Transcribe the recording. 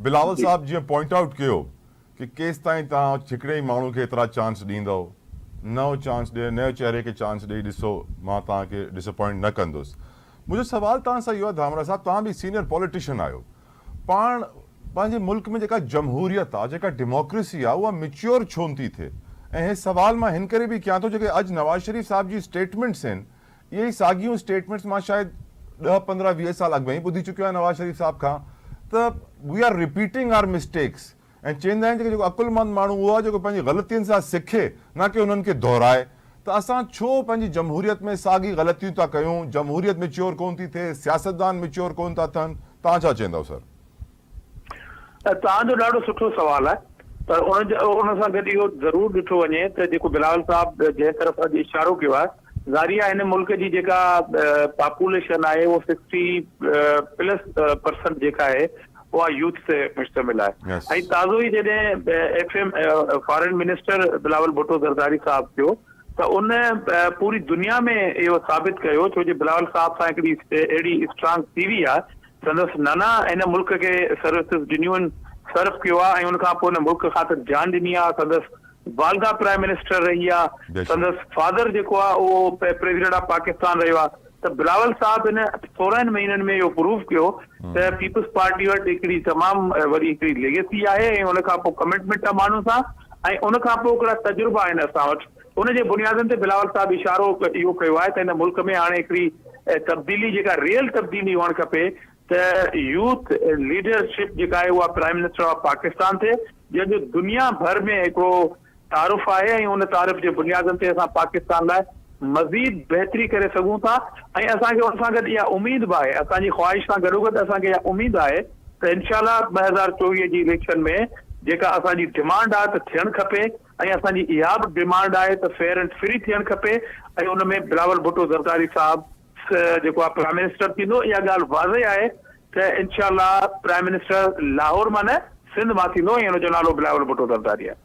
बिलावल जी साहब जीअं point out कयो कि केस ताईं तव्हां हिकिड़े ई माण्हू खे एतिरा चांस ॾींदव, नओं चांस ॾे, नए चेहरे खे चांस ॾेई ॾिसो, मां तव्हांखे डिसअपॉइंट न कंदुसि। मुंहिंजो सवाल तव्हां सां इहो आहे धामरा साहब, तव्हां बि सीनियर पॉलिटिशियन आहियो, पाण पंहिंजे मुल्क में जेका जमहूरियत आहे, जेका डेमोक्रेसी आहे, उहा मिच्योर छो नथी थिए? ऐं हे सवाल मां हिन करे बि कयां थो जेके अॼु नवाज़ शरीफ़ साहब जी स्टेटमेंट्स आहिनि, इहे ई साॻियूं स्टेटमेंट्स मां शायदि 10-15-20 साल अॻु में ई ॿुधी चुकियो आहियां नवाज़ शरीफ़ साहब खां, त we are repeating our mistakes. ऐं चवंदा आहिनि जेको अकुलमंद माण्हू उहो आहे जेको पंहिंजी ग़लतियुनि सां सिखे, न कि उन्हनि खे दोहराए। त असां छो पंहिंजी जमहूरियत में साॻी ग़लतियूं था कयूं? जमहूरियत मिच्योर कोन थी थिए, सियासतदान मिच्योर कोन था थियनि? तव्हां छा चवंदव सर? तव्हांजो ॾाढो सुठो सवाल आहे, पर उन सां गॾु इहो ज़रूरु ॾिठो वञे त जेको बिलावल साहब जंहिं तरफ़ अॼु इशारो कयो आहे, ज़ाहिर आहे हिन मुल्क जी जेका पॉपुलेशन आहे उहो 60+ % जेका आहे उहा यूथ ते मुश्तमिल आहे। Yes. ऐं ताज़ो ई जॾहिं FM foreign minister Bilawal Bhutto Zardari sahab थियो त उन पूरी दुनिया में इहो साबित कयो, छो जो बिलावल साहब सां हिकिड़ी अहिड़ी स्ट्रांग सीवी आहे, संदसि नाना हिन मुल्क खे सर्विसिस ॾिनियूं आहिनि, सर्व कयो आहे, ऐं उनखां पोइ हिन मुल्क ख़ातिर जान ॾिनी आहे। संदसि वालदा प्राइम मिनिस्टर रही आहे, संदसि फादर जेको आहे उहो प्रेसिडेंट ऑफ पाकिस्तान रहियो आहे। त बिलावल साहब हिन 14 महीननि में इहो प्रूव कयो त पीपल्स पार्टी वटि हिकिड़ी तमामु वॾी हिकिड़ी लेगेसी आहे, ऐं उनखां पोइ कमिटमेंट आहे माण्हू सां, ऐं उनखां पोइ हिकिड़ा तजुर्बा आहिनि असां वटि। उनजे बुनियादनि ते बिलावल साहब इशारो इहो कयो आहे त हिन मुल्क में हाणे हिकिड़ी तब्दीली, जेका रियल तब्दीली हुअणु खपे, त यूथ लीडरशिप जेका आहे उहा प्राइम मिनिस्टर ऑफ पाकिस्तान थिए, जंहिंजो दुनिया भर में हिकिड़ो तारुफ़ आहे, ऐं उन तारुफ़ जे बुनियादनि ते असां पाकिस्तान लाइ मज़ीद बहितरी करे सघूं था। ऐं असांखे उन सां गॾु इहा उमेद बि आहे, असांजी ख़्वाहिश सां गॾोगॾु असांखे इहा उमेद आहे त इनशाला 2024 जी इलेक्शन में जेका असांजी डिमांड आहे त थियणु खपे, ऐं असांजी इहा बि डिमांड आहे त फेयर एंड फ्री थियणु खपे, ऐं उन में बिलावल भुट्टो ज़रदारी साहब जेको आहे प्राइम मिनिस्टर थींदो। इहा ॻाल्हि वाज़े आहे त इनशाला प्राइम मिनिस्टर लाहौर मां न, सिंध मां थींदो, ऐं हुनजो नालो बिलावल भुट्टो ज़रदारी आहे।